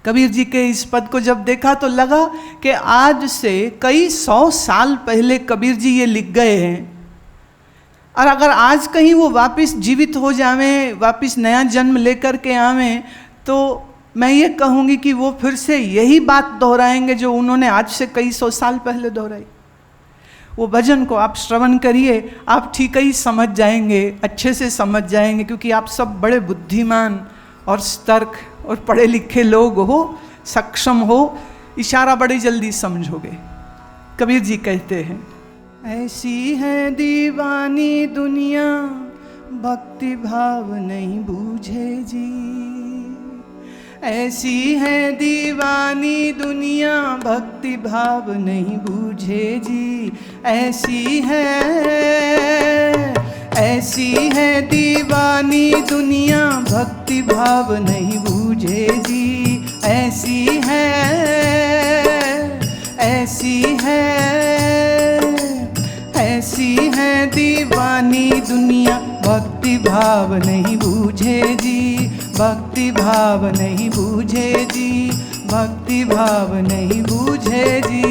कबीर जी के इस पद को जब देखा तो लगा कि आज से कई 100 साल पहले कबीर जी ये लिख गए हैं, और अगर आज कहीं वो वापस जीवित हो जावें, वापस नया जन्म लेकर के आवें, तो मैं ये कहूँगी कि वो फिर से यही बात दोहराएंगे जो उन्होंने आज से कई 100 साल पहले दोहराई। वो भजन को आप श्रवण करिए, आप ठीक ही समझ जाएंगे, अच्छे से समझ जाएंगे, क्योंकि आप सब बड़े बुद्धिमान और सतर्क और पढ़े लिखे लोग हो, सक्षम हो, इशारा बड़ी जल्दी समझोगे। कबीर जी कहते हैं, ऐसी है दीवानी दुनिया भक्ति भाव नहीं बूझे जी। ऐसी है दीवानी दुनिया भक्ति भाव नहीं बूझे जी। ऐसी है दीवानी दुनिया भक्ति भाव नहीं बूझे जी। ऐसी है दीवानी दुनिया भक्ति भाव नहीं बूझे जी। भक्ति भाव नहीं बूझे जी। भक्ति भाव नहीं बूझे जी।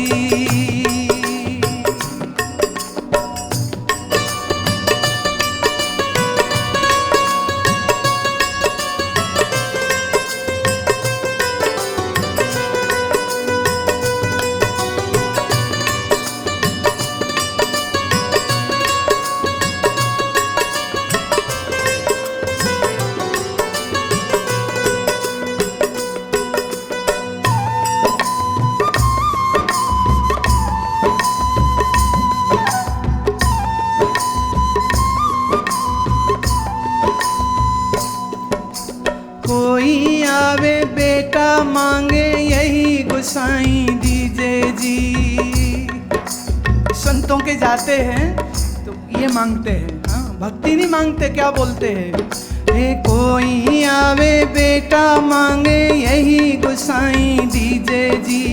कोई आवे बेटा मांगे यही गुसाई दीजिए जी। संतों के जाते हैं तो ये मांगते हैं, हाँ, भक्ति नहीं मांगते, क्या बोलते हैं, कोई आवे बेटा मांगे यही गुसाई दीजिए जी।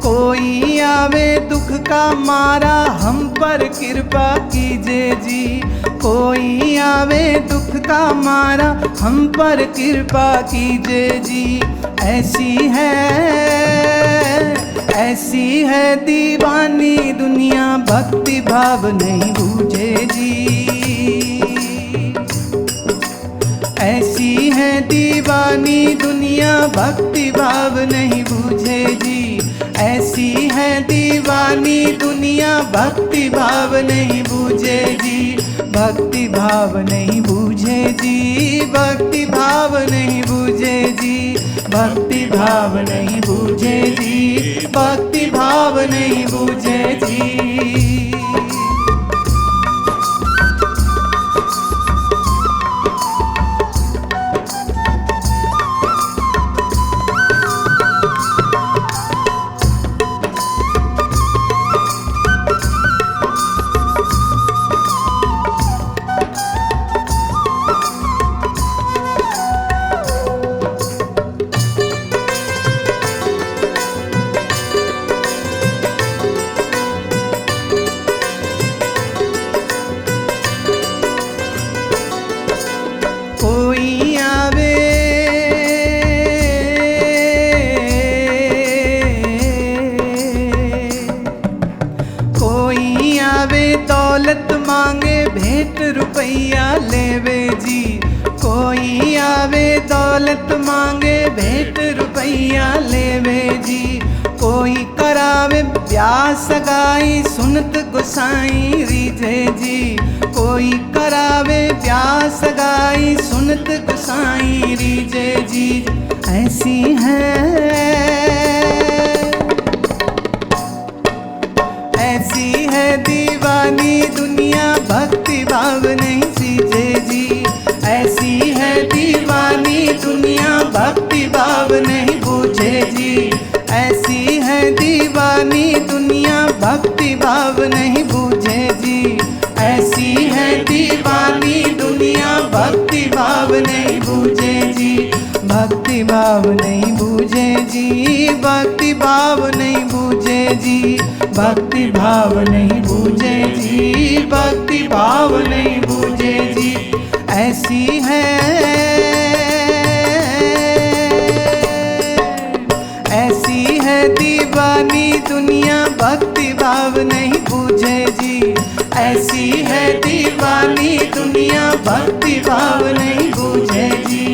कोई आवे दुख का मारा हम पर कृपा कीजिए जी। कोई आवे दुख का मारा हम पर कृपा कीजिए जी। ऐसी है दीवानी दुनिया भक्ति भाव नहीं बूझे जी। ऐसी है दीवानी दुनिया भक्ति भाव नहीं बूझे जी। ऐसी है दीवानी दुनिया भक्ति भाव नहीं बूझे जी। भक्ति भाव नहीं बूझे जी। भक्ति भाव नहीं बूझे जी। भक्ति भाव नहीं बूझे जी। भक्ति भाव नहीं बूझे जी। दौलत मांगे भेंट रुपैया लेवे जी। कोई आवे दौलत मांगे भेंट रुपैया लेवे जी। कोई करावे ब्याह सगाई सुनत गुसाई रीझे जी। कोई करावे ब्याह सगाई सुनत गुसाई रीझे जी। ऐसी है दीवानी दुनिया भक्ति भाव नहीं सीझे जी। ऐसी है दीवानी दुनिया भक्ति भाव नहीं बूझे जी। ऐसी है दीवानी दुनिया भक्ति भाव नहीं बूझे जी। ऐसी है दीवानी दुनिया भक्ति भाव नहीं बूझे जी। भक्ति भाव नहीं बूझे जी। भक्ति भाव नहीं बूझे जी। भक्ति भाव नहीं बूझे जी। भक्ति भाव नहीं बूझे जी। दीवानी दुनिया, भक्ति भाव नहीं बूझे जी। ऐसी है दीवानी दुनिया, भक्ति भाव नहीं बूझे जी।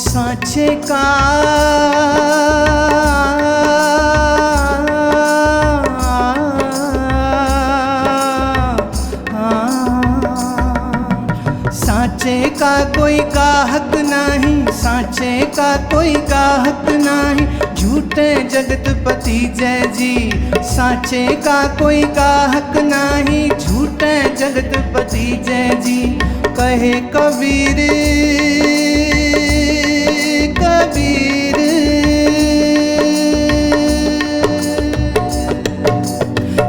सांचे का सांचे का कोई गाहक नहीं, सांचे का कोई गाहक नहीं, झूठे जगतपति जय जी। सांचे का कोई गाहक नहीं, झूठे जगतपति जय जी। कहे कबीर कबीर,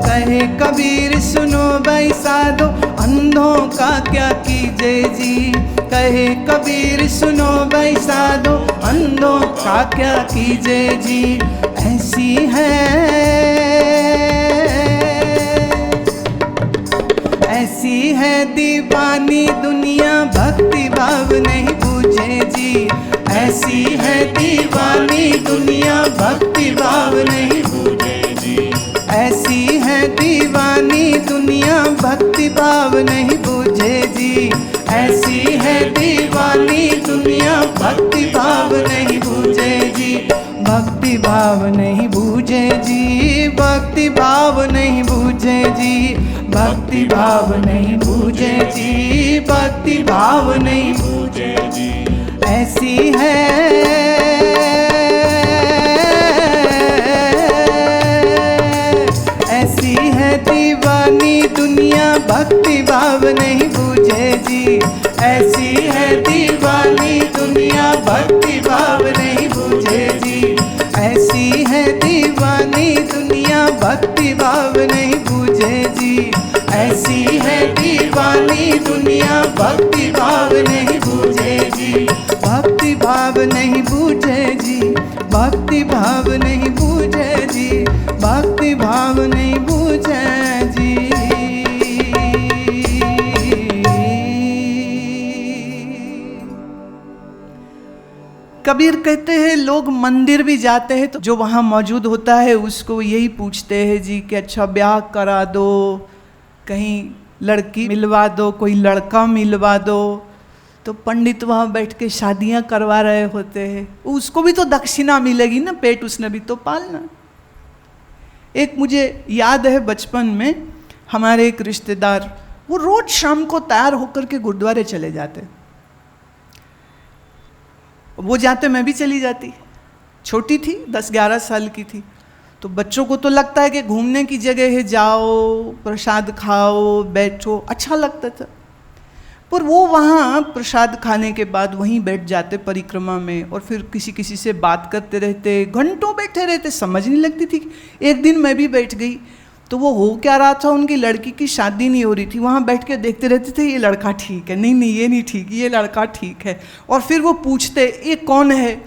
कहे कबीर सुनो भाई साधो, अंधों का क्या कीजे जी। कहे कबीर सुनो भाई साधो, अंधों का क्या कीजे जी। ऐसी है, ऐसी है दीवानी दुनिया, भक्ति भाव नहीं बूझे जी। ऐसी है दीवानी दुनिया, भक्ति भाव नहीं बूझे जी। ऐसी है दीवानी दुनिया, भक्ति भाव नहीं बूझे जी। ऐसी है दीवानी दुनिया, भक्ति भाव नहीं बूझे जी। भक्ति भाव नहीं बूझे जी, भक्ति भाव नहीं बूझे जी। भक्ति भाव नहीं बूझे जी, भक्ति भाव नहीं बूझे जी। ऐसी है, ऐसी है दीवानी दुनिया, भक्ति भाव नहीं बूझे जी। ऐसी है दीवानी दुनिया, भक्ति भाव नहीं बूझे जी। ऐसी है दीवानी दुनिया, भक्ति भाव नहीं बूझे जी। ऐसी है दीवानी दुनिया, भक्ति भाव नहीं बूझे जी। भक्ति भाव नहीं बूझे जी, भक्ति भाव नहीं बूझे जी। भक्ति भाव नहीं बूझे जी। कबीर कहते हैं लोग मंदिर भी जाते हैं तो जो वहाँ मौजूद होता है उसको यही पूछते हैं जी कि अच्छा ब्याह करा दो, कहीं लड़की मिलवा दो, कोई लड़का मिलवा दो। तो पंडित वहाँ बैठ के शादियाँ करवा रहे होते हैं, उसको भी तो दक्षिणा मिलेगी ना, पेट उसने भी तो पालना। एक मुझे याद है बचपन में हमारे एक रिश्तेदार, वो रोज शाम को तैयार होकर के गुरुद्वारे चले जाते। वो जाते मैं भी चली जाती, छोटी थी 10-11 साल की थी। तो बच्चों को तो लगता है कि घूमने की जगह है, जाओ प्रसाद खाओ बैठो, अच्छा लगता था। पर वो वहाँ प्रसाद खाने के बाद वहीं बैठ जाते परिक्रमा में और फिर किसी किसी से बात करते रहते, घंटों बैठे रहते, समझ नहीं लगती थी। एक दिन मैं भी बैठ गई तो वो हो क्या रहा था, उनकी लड़की की शादी नहीं हो रही थी, वहाँ बैठ के देखते रहते थे, ये लड़का ठीक है, नहीं नहीं ये नहीं ठीक, ये लड़का ठीक है। और फिर वो पूछते ये कौन है।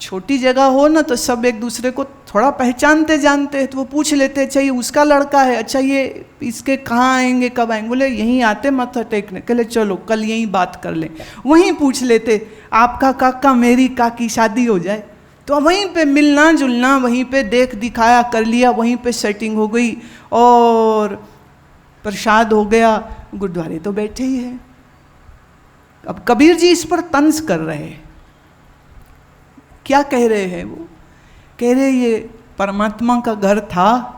छोटी जगह हो ना तो सब एक दूसरे को थोड़ा पहचानते जानते हैं, तो वो पूछ लेते अच्छा ये उसका लड़का है, अच्छा ये इसके कहाँ आएंगे कब आएंगे, बोले यहीं आते माथा टेकने, कहले चलो कल यहीं बात कर लें। वहीं पूछ लेते आपका काका मेरी काकी शादी हो जाए, तो वहीं पे मिलना जुलना, वहीं पे देख दिखाया कर लिया, वहीं पे सेटिंग हो गई और प्रसाद हो गया, गुरुद्वारे तो बैठे ही हैं। अब कबीर जी इस पर तंज कर रहे हैं, क्या कह रहे हैं वो, कह रहे ये परमात्मा का घर था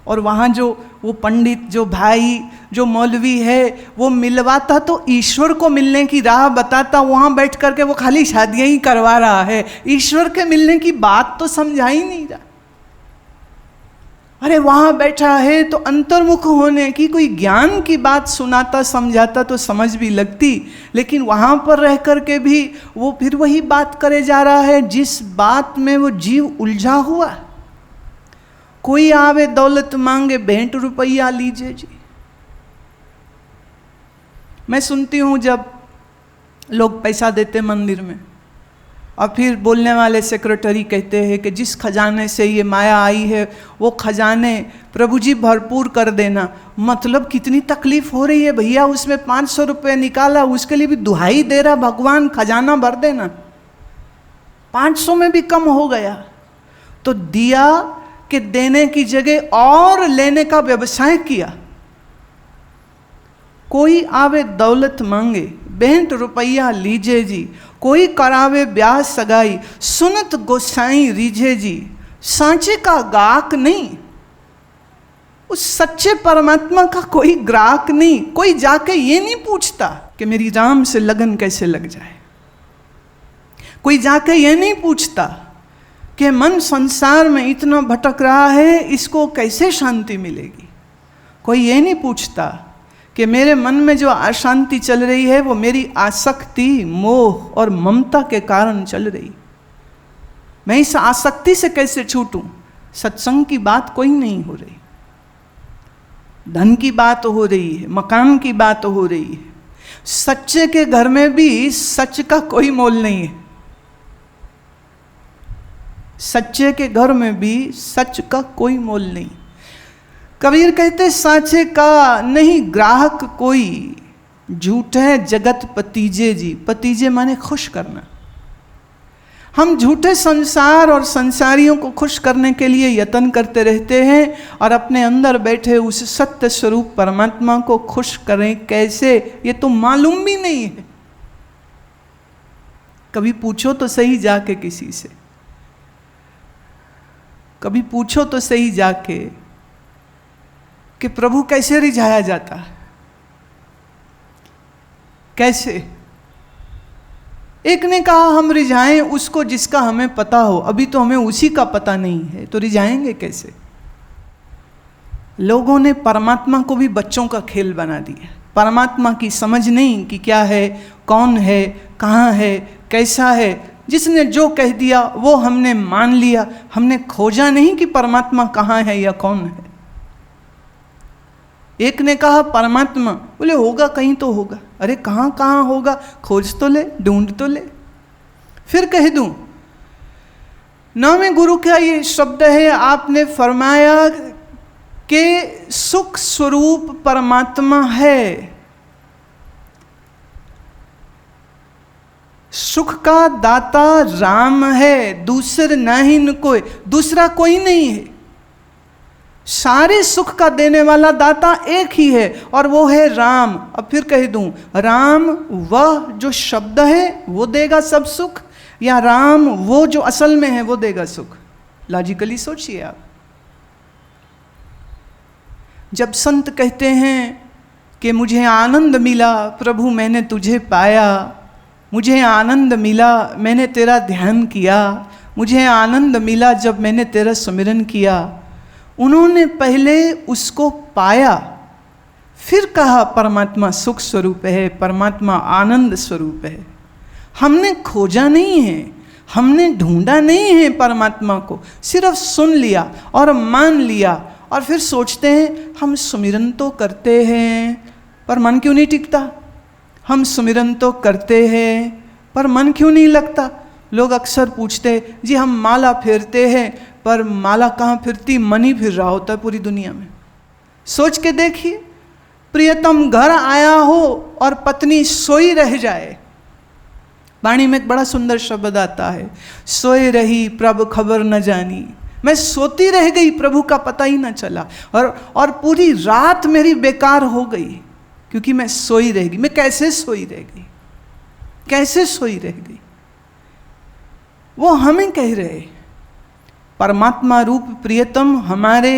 और वहाँ जो वो पंडित जो भाई जो मौलवी है वो मिलवाता तो ईश्वर को मिलने की राह बताता, वहाँ बैठ करके वो खाली शादियाँ ही करवा रहा है, ईश्वर के मिलने की बात तो समझा ही नहीं रहा। अरे वहाँ बैठा है तो अंतर्मुख होने की कोई ज्ञान की बात सुनाता समझाता तो समझ भी लगती, लेकिन वहाँ पर रह करके भी वो फिर वही बात करे जा रहा है जिस बात में वो जीव उलझा हुआ। कोई आवे दौलत मांगे भेंट रुपया लीजिए जी, मैं सुनती हूँ जब लोग पैसा देते मंदिर में और फिर बोलने वाले सेक्रेटरी कहते हैं कि जिस खजाने से ये माया आई है वो खजाने प्रभु जी भरपूर कर देना। मतलब कितनी तकलीफ हो रही है भैया, उसमें 500 रुपये निकाला, उसके लिए भी दुहाई दे रहा भगवान खजाना भर देना। 500 में भी कम हो गया तो दिया कि देने की जगह और लेने का व्यवसाय किया। कोई आवे दौलत मांगे 62 रुपया लीजे जी, कोई करावे ब्याह सगाई, सुनत गोसाई रीझे जी। सांचे का गाहक नहीं, उस सच्चे परमात्मा का कोई ग्राहक नहीं। कोई जाके ये नहीं पूछता कि मेरी राम से लगन कैसे लग जाए। कोई जाके ये नहीं पूछता कि मन संसार में इतना भटक रहा है, इसको कैसे शांति मिलेगी। कोई ये नहीं पूछता कि मेरे मन में जो अशांति चल रही है वो मेरी आसक्ति, मोह और ममता के कारण चल रही। मैं इस आसक्ति से कैसे छूटूं। सत्संग की बात कोई नहीं हो रही, धन की बात हो रही है, मकान की बात हो रही है। सच्चे के घर में भी सच का कोई मोल नहीं है। सच्चे के घर में भी सच का कोई मोल नहीं। कबीर कहते साचे का नहीं ग्राहक कोई, झूठे जगत पतीजे जी। पतीजे माने खुश करना। हम झूठे संसार और संसारियों को खुश करने के लिए यत्न करते रहते हैं और अपने अंदर बैठे उस सत्य स्वरूप परमात्मा को खुश करें कैसे, ये तो मालूम भी नहीं है। कभी पूछो तो सही जाके किसी से, कभी पूछो तो सही जाके कि प्रभु कैसे रिझाया जाता है, कैसे। एक ने कहा हम रिझाएं उसको जिसका हमें पता हो। अभी तो हमें उसी का पता नहीं है तो रिझाएंगे कैसे। लोगों ने परमात्मा को भी बच्चों का खेल बना दिया। परमात्मा की समझ नहीं कि क्या है, कौन है, कहाँ है, कैसा है। जिसने जो कह दिया वो हमने मान लिया। हमने खोजा नहीं कि परमात्मा कहाँ है या कौन है। एक ने कहा परमात्मा, बोले होगा कहीं तो होगा। अरे कहाँ कहाँ होगा, खोज तो ले, ढूंढ तो ले। फिर कह दूं, नौवें गुरु का ये शब्द है, आपने फरमाया कि सुख स्वरूप परमात्मा है। सुख का दाता राम है, दूसर नहीं न कोई, दूसरा कोई नहीं है। सारे सुख का देने वाला दाता एक ही है और वो है राम। अब फिर कह दूं, राम वह जो शब्द है वो देगा सब सुख, या राम वो जो असल में है वो देगा सुख। लॉजिकली सोचिए आप। जब संत कहते हैं कि मुझे आनंद मिला प्रभु मैंने तुझे पाया, मुझे आनंद मिला मैंने तेरा ध्यान किया, मुझे आनंद मिला जब मैंने तेरा सुमिरन किया। उन्होंने पहले उसको पाया, फिर कहा परमात्मा सुख स्वरूप है, परमात्मा आनंद स्वरूप है। हमने खोजा नहीं है, हमने ढूंढा नहीं है परमात्मा को, सिर्फ सुन लिया और मान लिया और फिर सोचते हैं हम सुमिरन तो करते हैं पर मन क्यों नहीं टिकता। हम सुमिरन तो करते हैं पर मन क्यों नहीं लगता। लोग अक्सर पूछते जी हम माला फेरते हैं पर माला कहाँ फिरती, मन ही फिर रहा होता है पूरी दुनिया में। सोच के देखिए, प्रियतम घर आया हो और पत्नी सोई रह जाए। वाणी में एक बड़ा सुंदर शब्द आता है, सोए रही प्रभु खबर न जानी। मैं सोती रह गई, प्रभु का पता ही न चला और पूरी रात मेरी बेकार हो गई क्योंकि मैं सोई रह गई। मैं कैसे सोई रह गई, कैसे सोई रह गई। वो हमें कह रहे परमात्मा रूप प्रियतम हमारे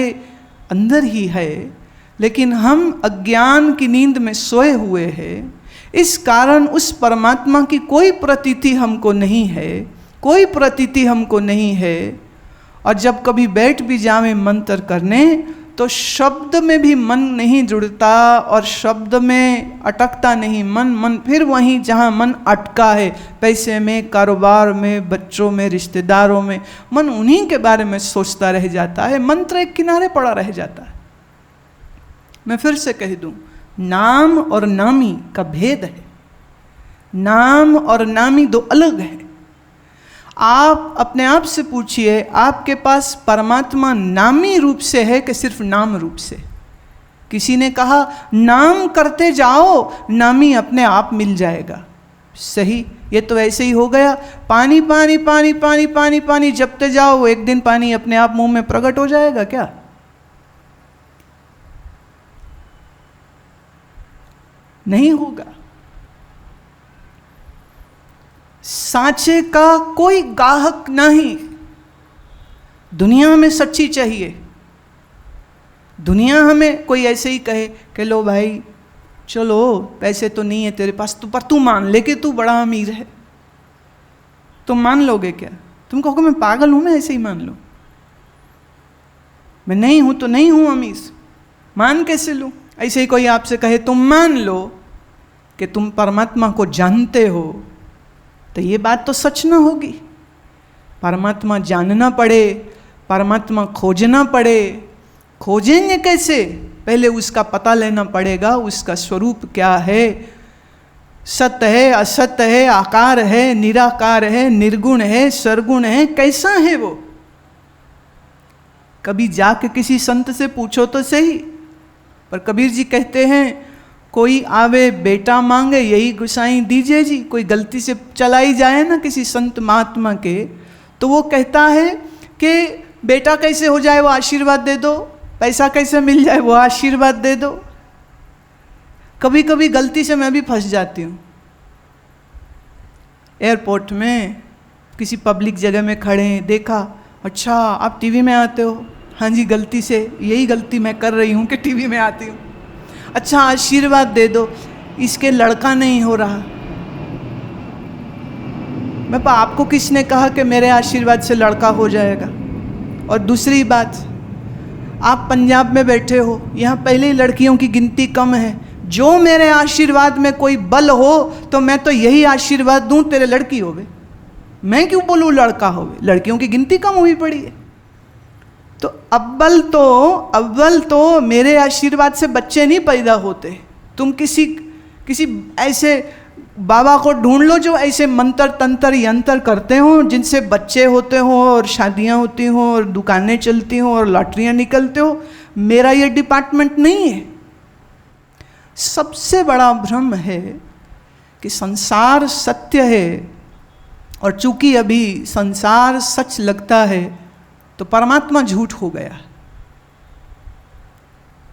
अंदर ही है, लेकिन हम अज्ञान की नींद में सोए हुए हैं। इस कारण उस परमात्मा की कोई प्रतीति हमको नहीं है, कोई प्रतीति हमको नहीं है। और जब कभी बैठ भी जावे मंत्र करने तो शब्द में भी मन नहीं जुड़ता और शब्द में अटकता नहीं मन। मन फिर वहीं जहाँ मन अटका है, पैसे में, कारोबार में, बच्चों में, रिश्तेदारों में, मन उन्हीं के बारे में सोचता रह जाता है। मंत्र एक किनारे पड़ा रह जाता है। मैं फिर से कह दूं, नाम और नामी का भेद है। नाम और नामी दो अलग है। आप अपने आप से पूछिए, आपके पास परमात्मा नामी रूप से है कि सिर्फ नाम रूप से? किसी ने कहा नाम करते जाओ, नामी अपने आप मिल जाएगा। सही, ये तो ऐसे ही हो गया। पानी पानी पानी पानी पानी पानी जपते जाओ, एक दिन पानी अपने आप मुंह में प्रकट हो जाएगा क्या? नहीं होगा। सांचे का कोई गाहक नहीं। दुनिया हमें सच्ची चाहिए। दुनिया हमें कोई ऐसे ही कहे कि लो भाई चलो, पैसे तो नहीं है तेरे पास, तो पर तू मान ले कि तू बड़ा अमीर है। तुम मान लोगे क्या? तुम कहोगे मैं पागल हूं, मैं ऐसे ही मान लूं? मैं नहीं हूं तो नहीं हूं अमीर, मान कैसे लूं? ऐसे ही कोई आपसे कहे तुम मान लो कि तुम परमात्मा को जानते हो, तो ये बात तो सच ना होगी। परमात्मा जानना पड़े, परमात्मा खोजना पड़े। खोजेंगे कैसे? पहले उसका पता लेना पड़ेगा, उसका स्वरूप क्या है। सत्य है, असत्य है, आकार है, निराकार है, निर्गुण है, सरगुण है, कैसा है वो? कभी जाके किसी संत से पूछो तो सही। पर कबीर जी कहते हैं कोई आवे बेटा मांगे, यही गुसाई दीजिए जी। कोई गलती से चलाई जाए ना किसी संत महात्मा के, तो वो कहता है कि बेटा कैसे हो जाए वो आशीर्वाद दे दो, पैसा कैसे मिल जाए वो आशीर्वाद दे दो। कभी कभी गलती से मैं भी फंस जाती हूँ। एयरपोर्ट में किसी पब्लिक जगह में खड़े हैं, देखा, अच्छा आप टीवी में आते हो? हाँ जी, गलती से यही गलती मैं कर रही हूँ कि टीवी में आती हूँ। अच्छा आशीर्वाद दे दो, इसके लड़का नहीं हो रहा। मैं आपको किसने कहा कि मेरे आशीर्वाद से लड़का हो जाएगा? और दूसरी बात, आप पंजाब में बैठे हो, यहाँ पहले ही लड़कियों की गिनती कम है। जो मेरे आशीर्वाद में कोई बल हो तो मैं तो यही आशीर्वाद दूं तेरे लड़की होवे। मैं क्यों बोलूँ लड़का होवे? लड़कियों की गिनती कम हुई पड़ी है। तो अव्वल तो मेरे आशीर्वाद से बच्चे नहीं पैदा होते। तुम किसी ऐसे बाबा को ढूंढ लो जो ऐसे मंत्र तंत्र यंत्र करते हो, जिनसे बच्चे होते हो और शादियां होती हो और दुकानें चलती हो और लॉटरियां निकलते हो। मेरा ये डिपार्टमेंट नहीं है। सबसे बड़ा भ्रम है कि संसार सत्य है, और चूंकि अभी संसार सच लगता है तो परमात्मा झूठ हो गया।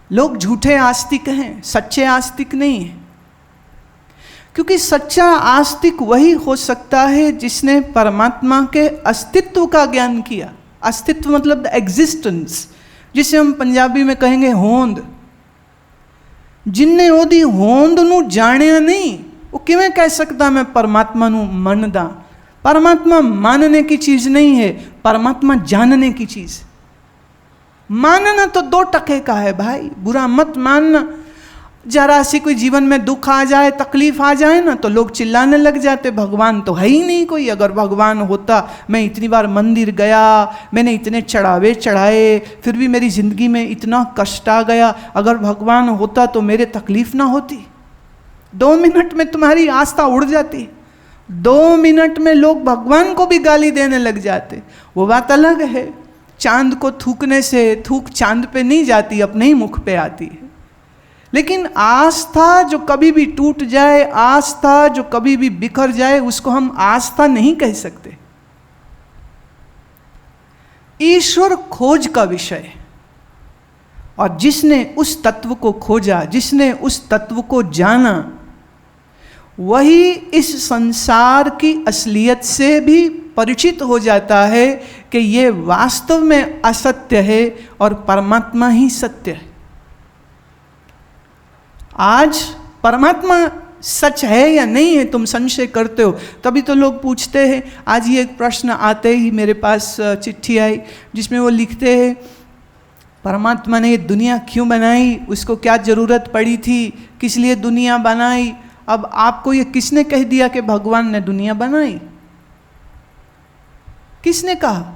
लोग झूठे आस्तिक हैं, सच्चे आस्तिक नहीं हैं। क्योंकि सच्चा आस्तिक वही हो सकता है जिसने परमात्मा के अस्तित्व का ज्ञान किया। अस्तित्व मतलब द एग्जिस्टेंस, जिसे हम पंजाबी में कहेंगे होंद। जिन्ने ओदी होंद नू जानिया नहीं, वो किवें कह सकता मैं परमात्मा नू मनदा? परमात्मा मानने की चीज नहीं है, परमात्मा जानने की चीज। मानना तो 2 टके का है भाई, बुरा मत मानना। जरा सी कोई जीवन में दुख आ जाए, तकलीफ आ जाए ना, तो लोग चिल्लाने लग जाते भगवान तो है ही नहीं कोई। अगर भगवान होता, मैं इतनी बार मंदिर गया, मैंने इतने चढ़ावे चढ़ाए, फिर भी मेरी जिंदगी में इतना कष्ट आ गया। अगर भगवान होता तो मेरे तकलीफ ना होती। 2 मिनट में तुम्हारी आस्था उड़ जाती। 2 मिनट में लोग भगवान को भी गाली देने लग जाते। वो बात अलग है। चांद को थूकने से थूक चांद पे नहीं जाती, अपने ही मुख पे आती है। लेकिन आस्था जो कभी भी टूट जाए, आस्था जो कभी भी बिखर जाए, उसको हम आस्था नहीं कह सकते। ईश्वर खोज का विषय है, और जिसने उस तत्व को खोजा, जिसने उस तत्व को जाना, वही इस संसार की असलियत से भी परिचित हो जाता है कि ये वास्तव में असत्य है और परमात्मा ही सत्य है। आज परमात्मा सच है या नहीं है, तुम संशय करते हो। तभी तो लोग पूछते हैं। आज ये एक प्रश्न आते ही मेरे पास चिट्ठी आई, जिसमें वो लिखते हैं परमात्मा ने ये दुनिया क्यों बनाई, उसको क्या ज़रूरत पड़ी थी, किस लिए दुनिया बनाई। अब आपको ये किसने कह दिया कि भगवान ने दुनिया बनाई? किसने कहा?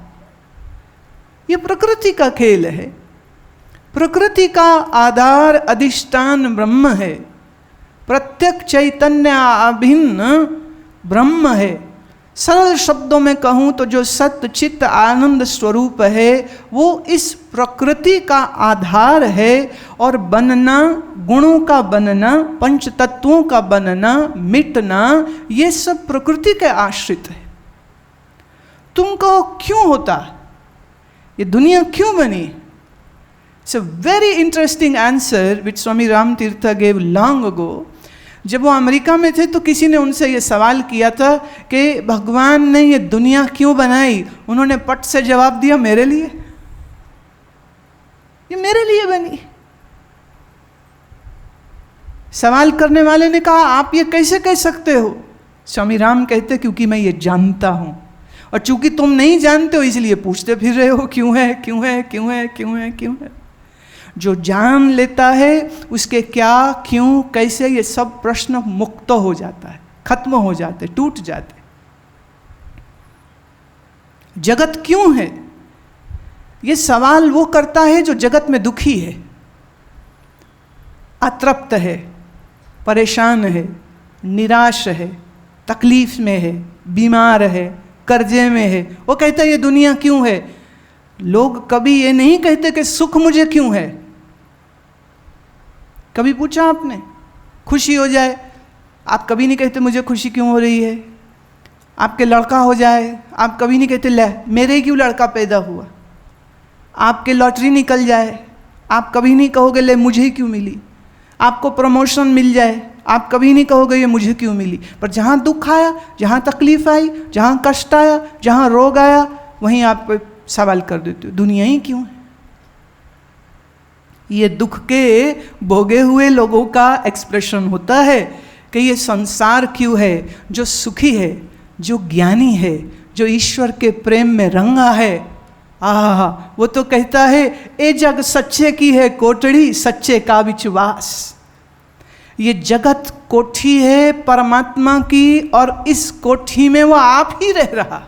ये प्रकृति का खेल है। प्रकृति का आधार अधिष्ठान ब्रह्म है, प्रत्यक चैतन्य अभिन्न ब्रह्म है। सरल शब्दों में कहूँ तो जो सत्य चित्त आनंद स्वरूप है वो इस प्रकृति का आधार है, और बनना, गुणों का बनना, पंच तत्वों का बनना, मिटना, ये सब प्रकृति के आश्रित है। तुमको क्यों होता, ये दुनिया क्यों बनी? It's a very interesting answer which Swami Ram Tirth gave long ago. जब वो अमेरिका में थे तो किसी ने उनसे ये सवाल किया था कि भगवान ने ये दुनिया क्यों बनाई। उन्होंने पट से जवाब दिया, मेरे लिए, ये मेरे लिए बनी। सवाल करने वाले ने कहा, आप ये कैसे कह सकते हो? स्वामी राम कहते, क्योंकि मैं ये जानता हूं, और चूंकि तुम नहीं जानते हो इसलिए पूछते फिर रहे हो क्यों है, क्यों है, क्यों है, क्यों है, क्यों है। जो जान लेता है उसके क्या, क्यों, कैसे, ये सब प्रश्न मुक्त हो जाता है, खत्म हो जाते, टूट जाते। जगत क्यों है, ये सवाल वो करता है जो जगत में दुखी है, अतृप्त है, परेशान है, निराश है, तकलीफ में है, बीमार है, कर्जे में है। वो कहता है ये दुनिया क्यों है। लोग कभी ये नहीं कहते कि सुख मुझे क्यों है। कभी पूछा आपने? खुशी हो जाए, आप कभी नहीं कहते मुझे खुशी क्यों हो रही है। आपके लड़का हो जाए, आप कभी नहीं कहते ले मेरे क्यों लड़का पैदा हुआ। आपके लॉटरी निकल जाए, आप कभी नहीं कहोगे ले मुझे ही क्यों मिली। आपको प्रमोशन मिल जाए, आप कभी नहीं कहोगे ये मुझे क्यों मिली। पर जहाँ दुख आया, जहाँ तकलीफ आई, जहाँ कष्ट आया, जहाँ रोग आया, वहीं आप सवाल कर देते हो दुनिया ही क्यों है। ये दुख के भोगे हुए लोगों का एक्सप्रेशन होता है कि ये संसार क्यों है। जो सुखी है, जो ज्ञानी है, जो ईश्वर के प्रेम में रंगा है, वो तो कहता है ए जग सच्चे की है कोठड़ी, सच्चे का विश्वास। ये जगत कोठी है परमात्मा की, और इस कोठी में वो आप ही रह रहा।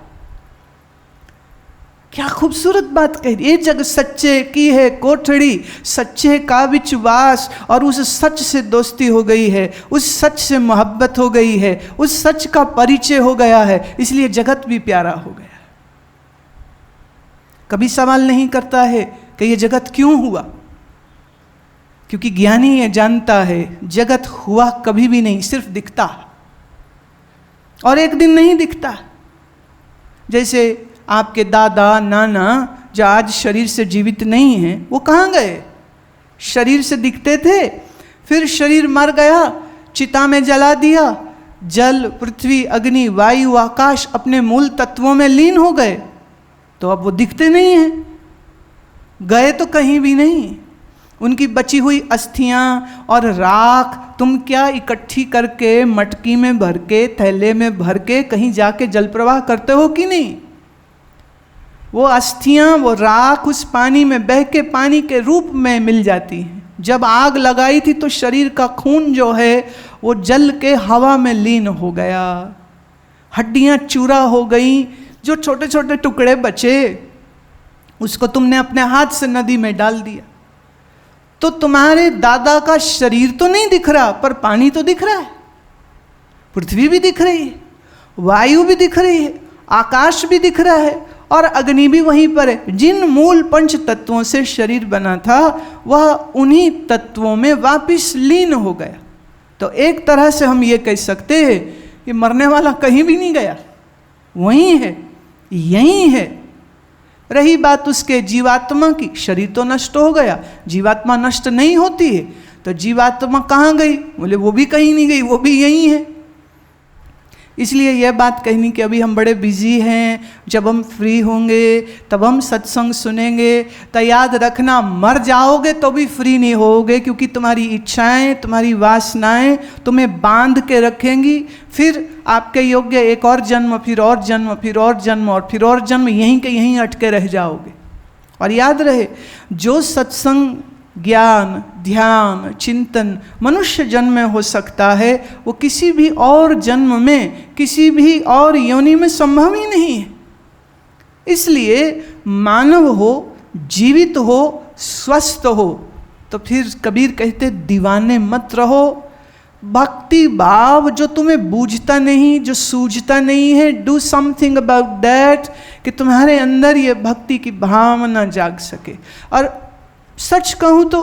क्या खूबसूरत बात कही। ये जग सच्चे की है कोठड़ी, सच्चे का विश्वास, और उस सच से दोस्ती हो गई है, उस सच से मोहब्बत हो गई है, उस सच का परिचय हो गया है, इसलिए जगत भी प्यारा हो गया। कभी सवाल नहीं करता है कि ये जगत क्यों हुआ, क्योंकि ज्ञानी ये जानता है जगत हुआ कभी भी नहीं, सिर्फ दिखता, और एक दिन नहीं दिखता। जैसे आपके दादा नाना जो आज शरीर से जीवित नहीं हैं, वो कहाँ गए? शरीर से दिखते थे, फिर शरीर मर गया, चिता में जला दिया, जल, पृथ्वी, अग्नि, वायु, आकाश अपने मूल तत्वों में लीन हो गए, तो अब वो दिखते नहीं हैं, गए तो कहीं भी नहीं। उनकी बची हुई अस्थियां और राख तुम क्या इकट्ठी करके मटकी में भर के, थैले में भर के कहीं जाके जल प्रवाह करते हो कि नहीं? वो अस्थियां, वो राख उस पानी में बह के पानी के रूप में मिल जाती हैं। जब आग लगाई थी तो शरीर का खून जो है वो जल के हवा में लीन हो गया, हड्डियां चूरा हो गई, जो छोटे छोटे टुकड़े बचे उसको तुमने अपने हाथ से नदी में डाल दिया। तो तुम्हारे दादा का शरीर तो नहीं दिख रहा, पर पानी तो दिख रहा है, पृथ्वी भी दिख रही है, वायु भी दिख रही है, आकाश भी दिख रहा है, और अग्नि भी वहीं पर है। जिन मूल पंच तत्वों से शरीर बना था वह उन्हीं तत्वों में वापिस लीन हो गया। तो एक तरह से हम ये कह सकते हैं कि मरने वाला कहीं भी नहीं गया, वहीं है, यहीं है। रही बात उसके जीवात्मा की, शरीर तो नष्ट हो गया, जीवात्मा नष्ट नहीं होती है, तो जीवात्मा कहाँ गई? बोले वो भी कहीं नहीं गई, वो भी यहीं है। इसलिए यह बात कहनी कि अभी हम बड़े बिजी हैं, जब हम फ्री होंगे तब हम सत्संग सुनेंगे, तो याद रखना मर जाओगे तो भी फ्री नहीं होगे, क्योंकि तुम्हारी इच्छाएं, तुम्हारी वासनाएं तुम्हें बांध के रखेंगी। फिर आपके योग्य एक और जन्म, फिर और जन्म, फिर और जन्म, और फिर और जन्म, यहीं के यहीं अटके रह जाओगे। और याद रहे, जो सत्संग, ज्ञान, ध्यान, चिंतन मनुष्य जन्म में हो सकता है, वो किसी भी और जन्म में, किसी भी और योनि में संभव ही नहीं है। इसलिए मानव हो, जीवित हो, स्वस्थ हो। तो फिर कबीर कहते दीवाने मत रहो, भक्ति भाव जो तुम्हें बूझता नहीं, जो सूझता नहीं है, डू समथिंग अबाउट दैट, कि तुम्हारे अंदर ये भक्ति की भावना जाग सके। और सच कहूँ तो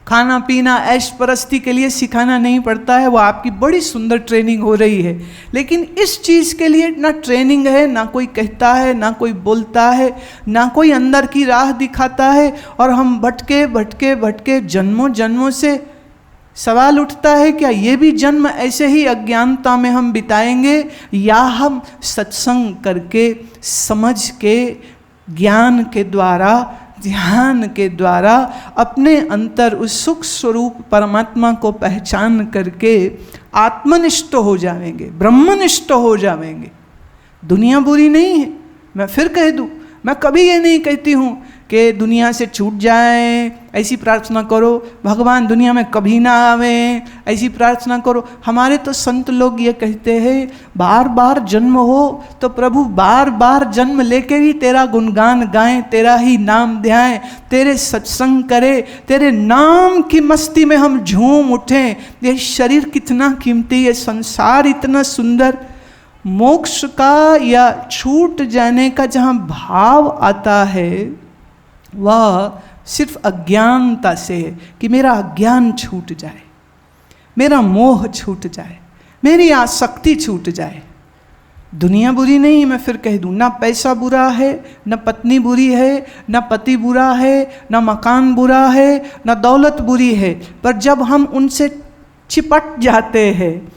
खाना पीना ऐश परस्ती के लिए सिखाना नहीं पड़ता है, वो आपकी बड़ी सुंदर ट्रेनिंग हो रही है, लेकिन इस चीज़ के लिए ना ट्रेनिंग है, ना कोई कहता है, ना कोई बोलता है, ना कोई अंदर की राह दिखाता है, और हम भटके भटके भटके जन्मों जन्मों से सवाल उठता है क्या ये भी जन्म ऐसे ही अज्ञानता में हम बिताएंगे, या हम सत्संग करके समझ के ज्ञान के द्वारा ध्यान के द्वारा अपने अंतर उस सुख स्वरूप परमात्मा को पहचान करके आत्मनिष्ठ हो जाएंगे, ब्रह्मनिष्ठ हो जाएंगे। दुनिया बुरी नहीं है, मैं फिर कह दूँ, मैं कभी ये नहीं कहती हूँ कि दुनिया से छूट जाए, ऐसी प्रार्थना करो, भगवान दुनिया में कभी ना आवे, ऐसी प्रार्थना करो। हमारे तो संत लोग ये कहते हैं बार बार जन्म हो तो प्रभु बार बार जन्म लेके ही तेरा गुणगान गाएं, तेरा ही नाम ध्याएं, तेरे सत्संग करें, तेरे नाम की मस्ती में हम झूम उठें। ये शरीर कितना कीमती, ये संसार इतना सुंदर। मोक्ष का या छूट जाने का जहाँ भाव आता है वह सिर्फ अज्ञानता से है कि मेरा अज्ञान छूट जाए, मेरा मोह छूट जाए, मेरी आसक्ति छूट जाए। दुनिया बुरी नहीं, मैं फिर कह दूँ, ना पैसा बुरा है, न पत्नी बुरी है, न पति बुरा है, न मकान बुरा है, न दौलत बुरी है, पर जब हम उनसे चिपट जाते हैं,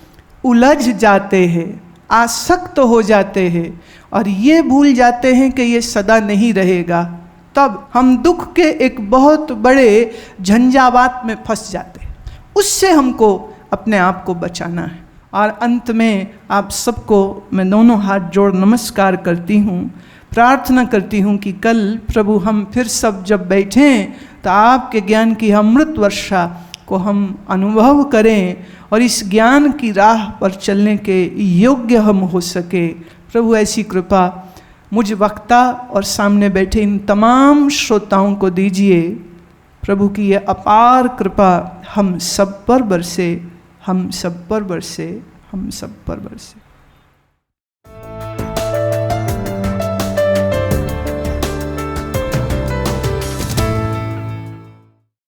उलझ जाते हैं, आसक्त हो जाते हैं और ये भूल जाते हैं कि ये सदा नहीं रहेगा, तब हम दुख के एक बहुत बड़े झंझावात में फंस जाते हैं। उससे हमको अपने आप को बचाना है। और अंत में आप सबको मैं दोनों हाथ जोड़ नमस्कार करती हूँ, प्रार्थना करती हूँ कि कल प्रभु हम फिर सब जब बैठें तो आपके ज्ञान की अमृत वर्षा को हम अनुभव करें और इस ज्ञान की राह पर चलने के योग्य हम हो सके। प्रभु ऐसी कृपा मुझ वक्ता और सामने बैठे इन तमाम श्रोताओं को दीजिए। प्रभु की ये अपार कृपा हम सब पर बरसे, हम सब पर बरसे, हम सब पर बरसे।